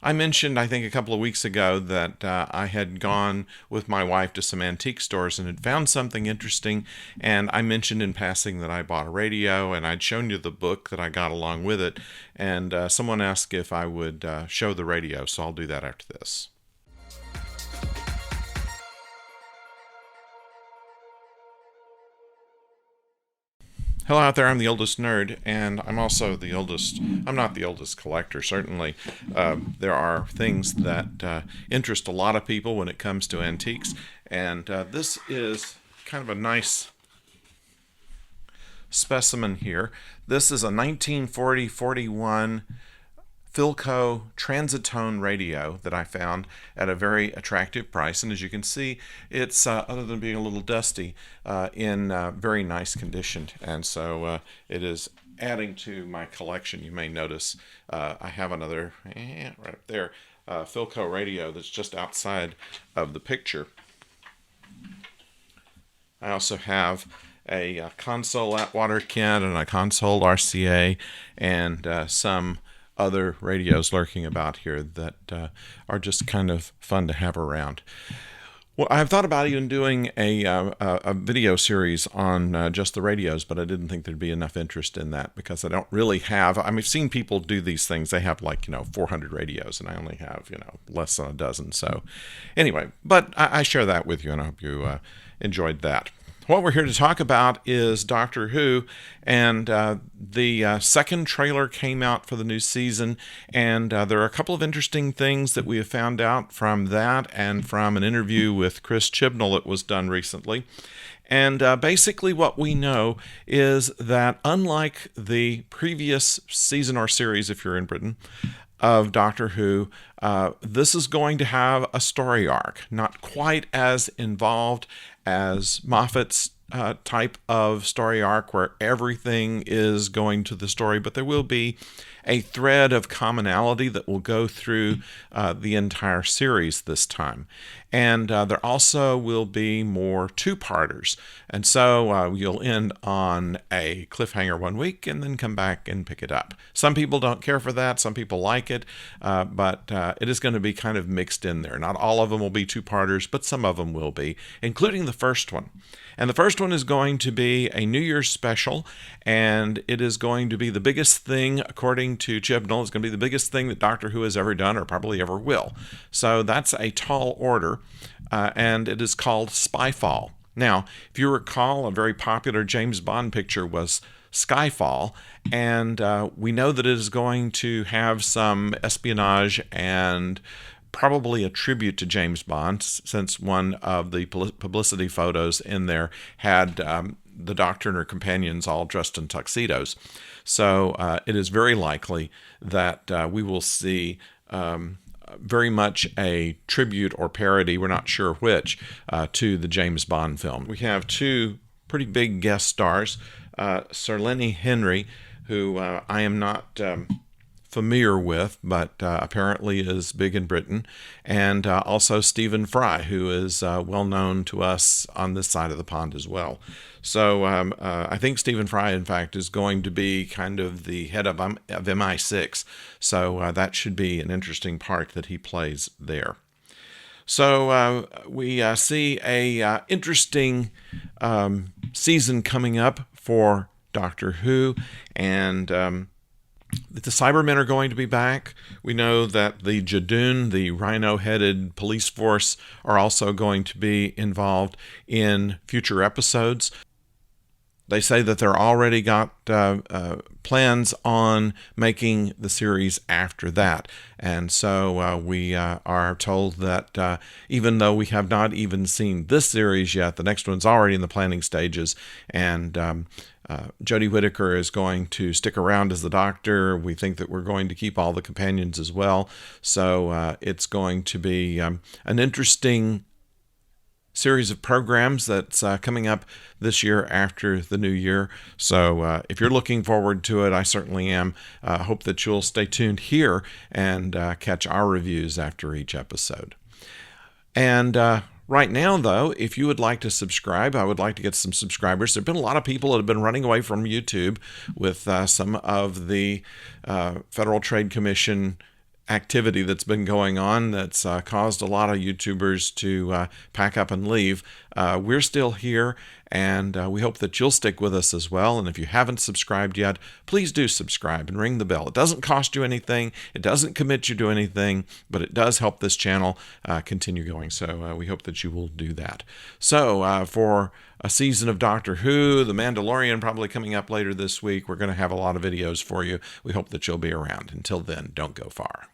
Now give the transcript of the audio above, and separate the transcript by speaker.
Speaker 1: I mentioned, I think, a couple of weeks ago that I had gone with my wife to some antique stores and had found something interesting. And I mentioned in passing that I bought a radio, and I'd shown you the book that I got along with it. And someone asked if I would show the radio, so I'll do that after this. Hello out there, I'm the oldest nerd, and I'm also the oldest, I'm not the oldest collector, certainly. There are things that interest a lot of people when it comes to antiques, and this is kind of a nice specimen here. This is a 1940-41 Philco Transitone radio that I found at a very attractive price, and as you can see, it's other than being a little dusty, in very nice condition, and so it is adding to my collection. You may notice I have another right up there, Philco radio that's just outside of the picture. I also have a console Atwater Kent and a console RCA and some other radios lurking about here that are just kind of fun to have around. Well, I've thought about even doing a video series on just the radios, but I didn't think there'd be enough interest in that because I don't really have. I mean, I've seen people do these things. They have 400 radios, and I only have less than a dozen. So, anyway, but I share that with you, and I hope you enjoyed that. What we're here to talk about is Doctor Who, and the second trailer came out for the new season, and there are a couple of interesting things that we have found out from that and from an interview with Chris Chibnall that was done recently. And basically what we know is that unlike the previous season or series, if you're in Britain, of Doctor Who, this is going to have a story arc, not quite as involved as Moffat's type of story arc where everything is going to the story, but there will be a thread of commonality that will go through the entire series this time. And there also will be more two-parters. And so you'll end on a cliffhanger one week and then come back and pick it up. Some people don't care for that. Some people like it. But it is going to be kind of mixed in there. Not all of them will be two-parters, but some of them will be, including the first one. And the first one is going to be a New Year's special, and it is going to be the biggest thing, according to Chibnall, it's going to be the biggest thing that Doctor Who has ever done or probably ever will. So that's a tall order, and it is called Spyfall. Now, if you recall, a very popular James Bond picture was Skyfall, and we know that it is going to have some espionage and probably a tribute to James Bond, since one of the publicity photos in there had the Doctor and her companions all dressed in tuxedos. So it is very likely that we will see very much a tribute or parody, we're not sure which, to the James Bond film. We have two pretty big guest stars, Sir Lenny Henry, who I am not familiar with, but apparently is big in Britain, and also Stephen Fry, who is well known to us on this side of the pond as well. So I think Stephen Fry, in fact, is going to be kind of the head of MI6, so that should be an interesting part that he plays there. So we see a interesting season coming up for Doctor Who, and the Cybermen are going to be back. We know that the Judoon, the rhino-headed police force, are also going to be involved in future episodes. They say that they're already got plans on making the series after that. And so we are told that even though we have not even seen this series yet, the next one's already in the planning stages. And Jodie Whittaker is going to stick around as the Doctor. We think that we're going to keep all the companions as well. So it's going to be an interesting series of programs that's coming up this year after the new year. So if you're looking forward to it, I certainly am. Hope that you'll stay tuned here and catch our reviews after each episode. And right now, though, if you would like to subscribe, I would like to get some subscribers. There have been a lot of people that have been running away from YouTube with some of the Federal Trade Commission activity that's been going on that's caused a lot of YouTubers to pack up and leave. We're still here, and we hope that you'll stick with us as well. And if you haven't subscribed yet, please do subscribe and ring the bell. It doesn't cost you anything. It doesn't commit you to anything, but it does help this channel continue going. So we hope that you will do that. So for a season of Doctor Who, The Mandalorian probably coming up later this week, we're going to have a lot of videos for you. We hope that you'll be around. Until then, don't go far.